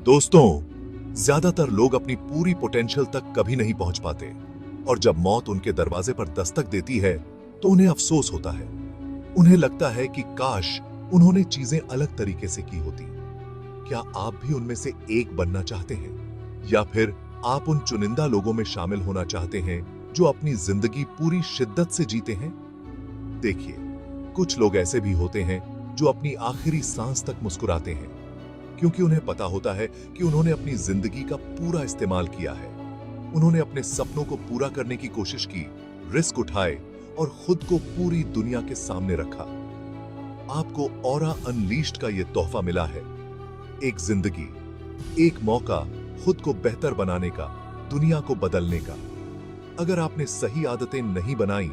दोस्तों, ज्यादातर लोग अपनी पूरी पोटेंशियल तक कभी नहीं पहुंच पाते और जब मौत उनके दरवाजे पर दस्तक देती है तो उन्हें अफसोस होता है। उन्हें लगता है कि काश उन्होंने चीजें अलग तरीके से की होती। क्या आप भी उनमें से एक बनना चाहते हैं या फिर आप उन चुनिंदा लोगों में शामिल होना चाहते हैं जो अपनी जिंदगी पूरी शिद्दत से जीते हैं? देखिए, कुछ लोग ऐसे भी होते हैं जो अपनी आखिरी सांस तक मुस्कुराते हैं क्योंकि उन्हें पता होता है कि उन्होंने अपनी जिंदगी का पूरा इस्तेमाल किया है। उन्होंने अपने सपनों को पूरा करने की कोशिश की, रिस्क उठाए और खुद को पूरी दुनिया के सामने रखा। आपको ऑरा अनलीश्ड का यह तोहफा मिला है, एक जिंदगी, एक मौका खुद को बेहतर बनाने का, दुनिया को बदलने का। अगर आपने सही आदतें नहीं बनाई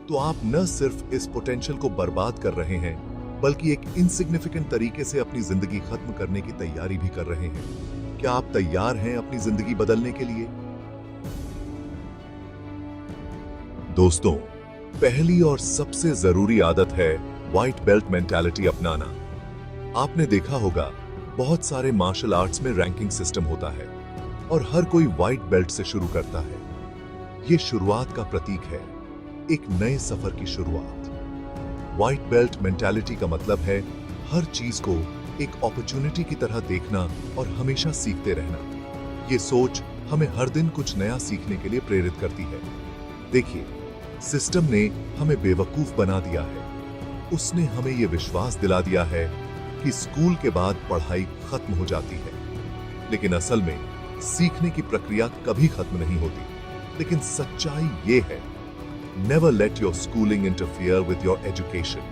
तो आप न सिर्फ इस पोटेंशियल को बर्बाद कर रहे हैं बल्कि एक इनसिग्निफिकेंट तरीके से अपनी जिंदगी खत्म करने की तैयारी भी कर रहे हैं। क्या आप तैयार हैं अपनी जिंदगी बदलने के लिए? दोस्तों, पहली और सबसे जरूरी आदत है व्हाइट बेल्ट मेंटालिटी अपनाना। आपने देखा होगा, बहुत सारे मार्शल आर्ट्स में रैंकिंग सिस्टम होता है और हर कोई व्हाइट बेल्ट से शुरू करता है। यह शुरुआत का प्रतीक है, एक नए सफर की शुरुआत। व्हाइट बेल्ट मेंटालिटी का मतलब है हर चीज को एक अपॉर्चुनिटी की तरह देखना और हमेशा सीखते रहना। ये सोच हमें हर दिन कुछ नया सीखने के लिए प्रेरित करती है। देखिए, सिस्टम ने हमें बेवकूफ बना दिया है। उसने हमें यह विश्वास दिला दिया है कि स्कूल के बाद पढ़ाई खत्म हो जाती है, लेकिन असल में सीखने की प्रक्रिया कभी खत्म नहीं होती। लेकिन सच्चाई ये है, Never let your schooling interfere with your education.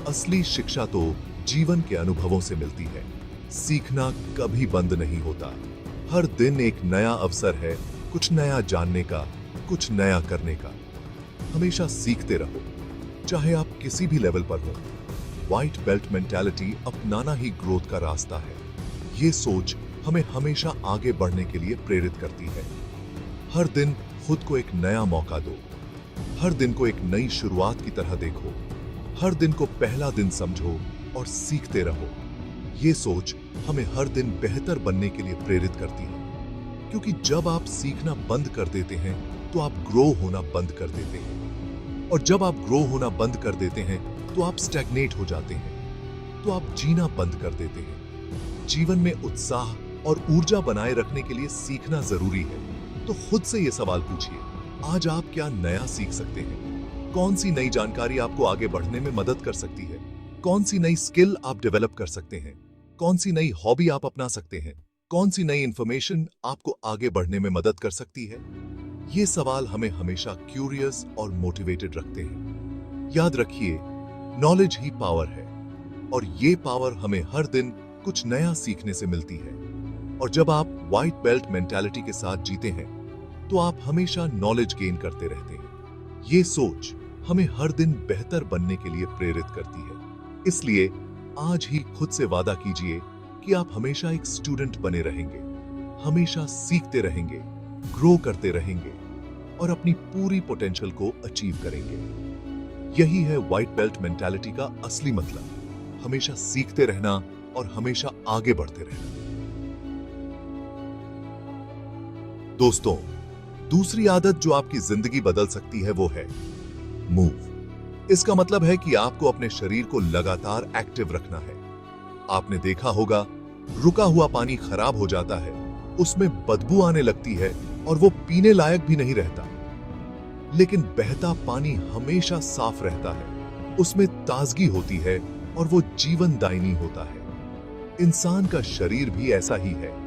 असली शिक्षा तो जीवन के अनुभवों से मिलती है। सीखना कभी बंद नहीं होता। हर दिन एक नया अवसर है, कुछ नया जानने का, कुछ नया करने का। हमेशा सीखते रहो, चाहे आप किसी भी लेवल पर हो। व्हाइट बेल्ट मेंटालिटी अपनाना ही ग्रोथ का रास्ता है। ये सोच हमें हमेशा आगे बढ़ने के लिए प्रेरित करती है। हर दिन खुद को एक नया मौका दो। हर दिन को एक नई शुरुआत की तरह देखो। हर दिन को पहला दिन समझो और सीखते रहो। ये सोच हमें हर दिन बेहतर बनने के लिए प्रेरित करती है, क्योंकि जब आप सीखना बंद कर देते हैं तो आप ग्रो होना बंद कर देते हैं, और जब आप ग्रो होना बंद कर देते हैं तो आप स्टैग्नेट हो जाते हैं, तो आप जीना बंद कर देते हैं। जीवन में उत्साह और ऊर्जा बनाए रखने के लिए सीखना जरूरी है। तो खुद से ये सवाल पूछिए, आज आप क्या नया सीख सकते हैं? कौन सी नई जानकारी आपको आगे बढ़ने में मदद कर सकती है? कौन सी नई स्किल आप डेवलप कर सकते हैं? कौन सी नई हॉबी आप अपना सकते हैं? कौन सी नई इंफॉर्मेशन आपको आगे बढ़ने में मदद कर सकती है? ये सवाल हमें हमेशा क्यूरियस और मोटिवेटेड रखते हैं। याद रखिए, नॉलेज ही पावर है और ये पावर हमें हर दिन कुछ नया सीखने से मिलती है। और जब आप व्हाइट बेल्ट मेंटालिटी के साथ जीते हैं तो आप हमेशा नॉलेज गेन करते रहते हैं। ये सोच हमें हर दिन बेहतर बनने के लिए प्रेरित करती है। इसलिए आज ही खुद से वादा कीजिए कि आप हमेशा एक स्टूडेंट बने रहेंगे, हमेशा सीखते रहेंगे, ग्रो करते रहेंगे और अपनी पूरी पोटेंशियल को अचीव करेंगे। यही है व्हाइट बेल्ट मेंटालिटी का असली मतलब, हमेशा सीखते रहना और हमेशा आगे बढ़ते रहना। दोस्तों, दूसरी आदत जो आपकी जिंदगी बदल सकती है वो है मूव। इसका मतलब है कि आपको अपने शरीर को लगातार एक्टिव रखना है। आपने देखा होगा, रुका हुआ पानी खराब हो जाता है, उसमें बदबू आने लगती है और वो पीने लायक भी नहीं रहता। लेकिन बहता पानी हमेशा साफ रहता है, उसमें ताजगी होती है और वो जीवनदायिनी होता है। इंसान का शरीर भी ऐसा ही है।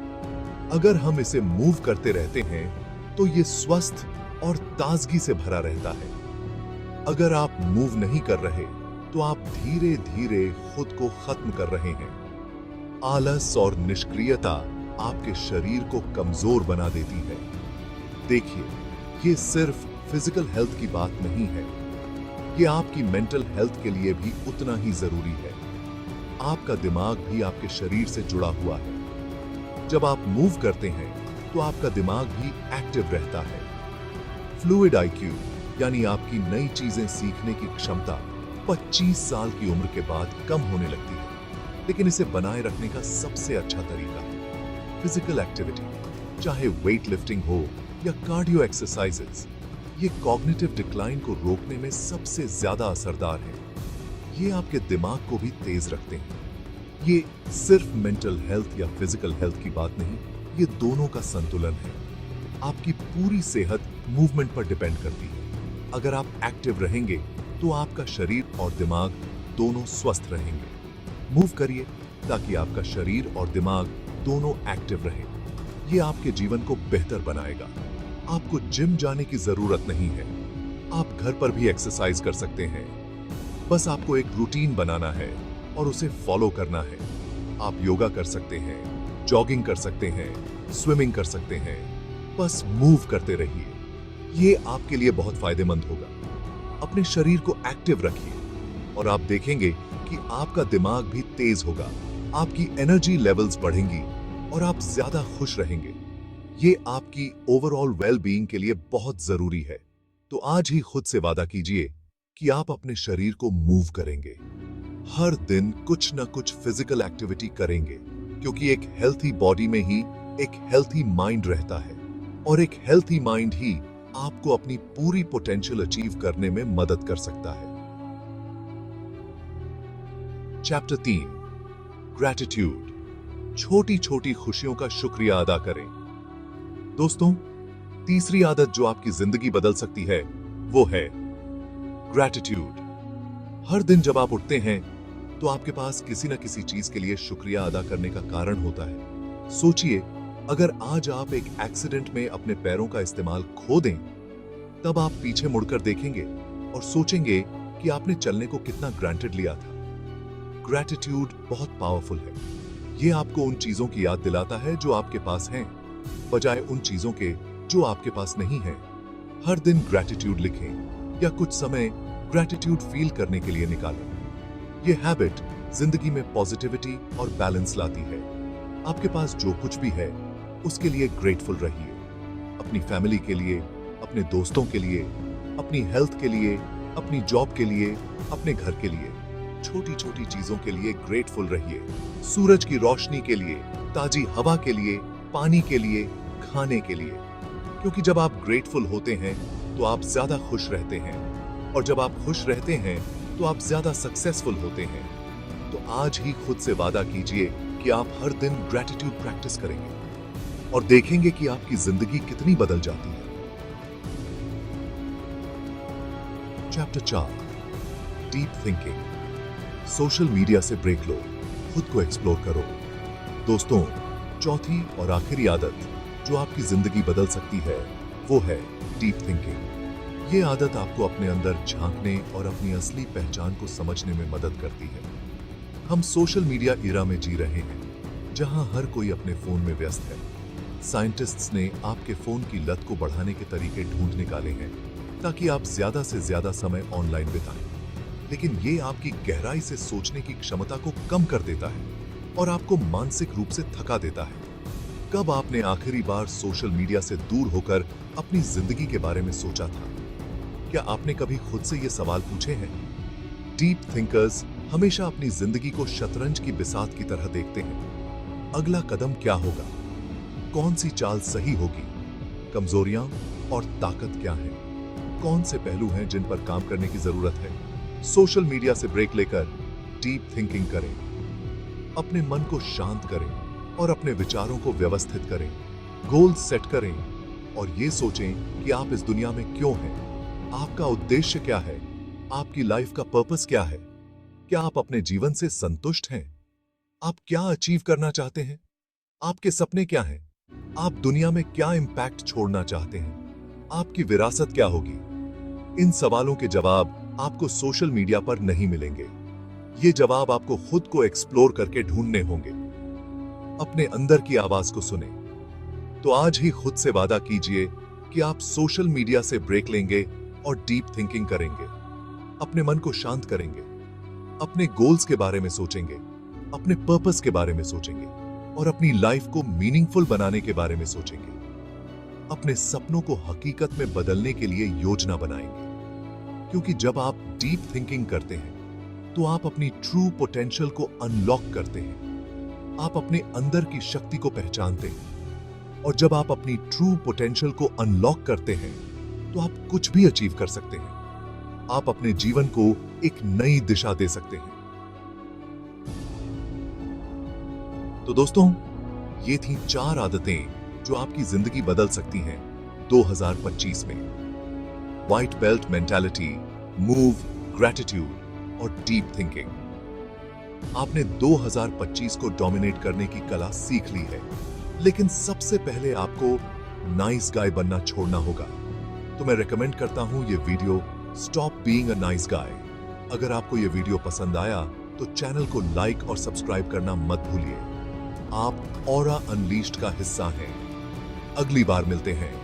अगर हम इसे मूव करते रहते हैं तो ये स्वस्थ और ताजगी से भरा रहता है। अगर आप मूव नहीं कर रहे तो आप धीरे धीरे खुद को खत्म कर रहे हैं। आलस और निष्क्रियता आपके शरीर को कमजोर बना देती है। देखिए, ये सिर्फ फिजिकल हेल्थ की बात नहीं है, ये आपकी मेंटल हेल्थ के लिए भी उतना ही जरूरी है। आपका दिमाग भी आपके शरीर से जुड़ा हुआ है। जब आप मूव करते हैं तो आपका दिमाग भी एक्टिव रहता है। फ्लूइड आईक्यू यानी आपकी नई चीजें सीखने की क्षमता 25 साल की उम्र के बाद कम होने लगती है, लेकिन इसे बनाए रखने का सबसे अच्छा तरीका फिजिकल एक्टिविटी, चाहे वेट लिफ्टिंग हो या कार्डियो एक्सरसाइजेस, ये कॉग्निटिव डिक्लाइन को रोकने में सबसे ज्यादा असरदार है। ये आपके दिमाग को भी तेज रखते हैं। ये सिर्फ मेंटल हेल्थ या फिजिकल हेल्थ की बात नहीं, ये दोनों का संतुलन है। आपकी पूरी सेहत मूवमेंट पर डिपेंड करती है। अगर आप एक्टिव रहेंगे तो आपका शरीर और दिमाग दोनों स्वस्थ रहेंगे। मूव करिए ताकि आपका शरीर और दिमाग दोनों एक्टिव रहे। ये आपके जीवन को बेहतर बनाएगा। आपको जिम जाने की जरूरत नहीं है। आप घर पर भी एक्सरसाइज कर सकते हैं। बस आपको एक रूटीन बनाना है और उसे फॉलो करना है। आप योगा कर सकते हैं, जॉगिंग कर सकते हैं, स्विमिंग कर सकते हैं। बस मूव करते रहिए। ये आपके लिए बहुत फायदेमंद होगा। अपने शरीर को एक्टिव रखिए और आप देखेंगे कि आपका दिमाग भी तेज होगा, आपकी एनर्जी लेवल्स बढ़ेंगी और आप ज्यादा खुश रहेंगे। ये आपकी ओवरऑल वेल बीइंग के लिए बहुत जरूरी है। तो आज ही खुद से वादा कीजिए कि आप अपने शरीर को मूव करेंगे। हर दिन कुछ ना कुछ फिजिकल एक्टिविटी करेंगे, क्योंकि एक हेल्थी बॉडी में ही एक हेल्थी माइंड रहता है और एक हेल्थी माइंड ही आपको अपनी पूरी पोटेंशियल अचीव करने में मदद कर सकता है। Chapter 3, gratitude. छोटी छोटी खुशियों का शुक्रिया अदा करें। दोस्तों, तीसरी आदत जो आपकी जिंदगी बदल सकती है वो है ग्रैटिट्यूड। हर दिन जब आप उठते हैं तो आपके पास किसी न किसी चीज के लिए शुक्रिया अदा करने का कारण होता है। सोचिए, अगर आज आप एक एक्सीडेंट में अपने पैरों का इस्तेमाल खो दें, तब आप पीछे मुड़कर देखेंगे और सोचेंगे कि आपने चलने को कितना ग्रांटेड लिया था। ग्रैटिट्यूड बहुत पावरफुल है। ये आपको उन चीजों की याद दिलाता है जो आपके पास हैं, बजाय उन चीजों के जो आपके पास नहीं है। हर दिन ग्रैटिट्यूड लिखें या कुछ समय ग्रैटिट्यूड फील करने के लिए निकालें। ये हैबिट जिंदगी में पॉजिटिविटी और बैलेंस लाती है। आपके पास जो कुछ भी है उसके लिए ग्रेटफुल रहिए। अपनी फैमिली के लिए, अपने दोस्तों के लिए, अपनी हेल्थ के लिए, अपनी जॉब के लिए, अपने घर के लिए, छोटी छोटी चीजों के लिए ग्रेटफुल रहिए। सूरज की रोशनी के लिए, ताजी हवा के लिए, पानी के लिए, खाने के लिए। क्योंकि जब आप ग्रेटफुल होते हैं तो आप ज्यादा खुश रहते हैं, और जब आप खुश रहते हैं तो आप ज्यादा सक्सेसफुल होते हैं। तो आज ही खुद से वादा कीजिए कि आप हर दिन ग्रैटिट्यूड प्रैक्टिस करेंगे और देखेंगे कि आपकी जिंदगी कितनी बदल जाती है। Chapter 4, deep thinking. Social media से ब्रेक लो, खुद को एक्सप्लोर करो। दोस्तों, चौथी और आखिरी आदत जो आपकी जिंदगी बदल सकती है वो है डीप थिंकिंग। ये आदत आपको अपने अंदर झांकने और अपनी असली पहचान को समझने में मदद करती है। हम सोशल मीडिया एरा में जी रहे हैं जहां हर कोई अपने फोन में व्यस्त है। साइंटिस्ट्स ने आपके फोन की लत को बढ़ाने के तरीके ढूंढ निकाले हैं ताकि आप ज्यादा से ज्यादा समय ऑनलाइन बिताएं। लेकिन ये आपकी गहराई से सोचने की क्षमता को कम कर देता है और आपको मानसिक रूप से थका देता है। कब आपने आखिरी बार सोशल मीडिया से दूर होकर अपनी जिंदगी के बारे में सोचा था? क्या आपने कभी खुद से ये सवाल पूछे हैं? डीप थिंकर्स हमेशा अपनी जिंदगी को शतरंज की बिसात की तरह देखते हैं। अगला कदम क्या होगा? कौन सी चाल सही होगी? कमजोरियां और ताकत क्या है? कौन से पहलू हैं जिन पर काम करने की जरूरत है? सोशल मीडिया से ब्रेक लेकर डीप थिंकिंग करें। अपने मन को शांत करें और अपने विचारों को व्यवस्थित करें। गोल सेट करें और ये सोचें कि आप इस दुनिया में क्यों हैं, आपका उद्देश्य क्या है, आपकी लाइफ का पर्पस क्या है। क्या आप अपने जीवन से संतुष्ट हैं? आप क्या अचीव करना चाहते हैं? आपके सपने क्या हैं? आप दुनिया में क्या इंपैक्ट छोड़ना चाहते हैं? आपकी विरासत क्या होगी? इन सवालों के जवाब आपको सोशल मीडिया पर नहीं मिलेंगे। ये जवाब आपको खुद को एक्सप्लोर करके ढूंढने होंगे। अपने अंदर की आवाज को सुने। तो आज ही खुद से वादा कीजिए कि आप सोशल मीडिया से ब्रेक लेंगे और डीप थिंकिंग करेंगे। अपने मन को शांत करेंगे, अपने गोल्स के बारे में सोचेंगे, अपने पर्पस के बारे में सोचेंगे और अपनी लाइफ को मीनिंगफुल बनाने के बारे में सोचेंगे। अपने सपनों को हकीकत में बदलने के लिए योजना बनाएंगे। क्योंकि जब आप डीप थिंकिंग करते हैं तो आप अपनी ट्रू पोटेंशियल को अनलॉक करते हैं। आप अपने अंदर की शक्ति को पहचानते हैं। और जब आप अपनी ट्रू पोटेंशियल को अनलॉक करते हैं तो आप कुछ भी अचीव कर सकते हैं। आप अपने जीवन को एक नई दिशा दे सकते हैं। तो दोस्तों, ये थी 4 आदतें जो आपकी जिंदगी बदल सकती हैं 2025 में। White belt mentality, move, gratitude और डीप थिंकिंग। आपने 2025 को डोमिनेट करने की कला सीख ली है, लेकिन सबसे पहले आपको नाइस गाय बनना छोड़ना होगा। तो मैं रेकमेंड करता हूं ये video, stop being a nice guy. अगर आपको ये वीडियो पसंद आया तो चैनल को लाइक और सब्सक्राइब करना मत भूलिए। आप ऑरा अनलीश्ड का हिस्सा हैं। अगली बार मिलते हैं।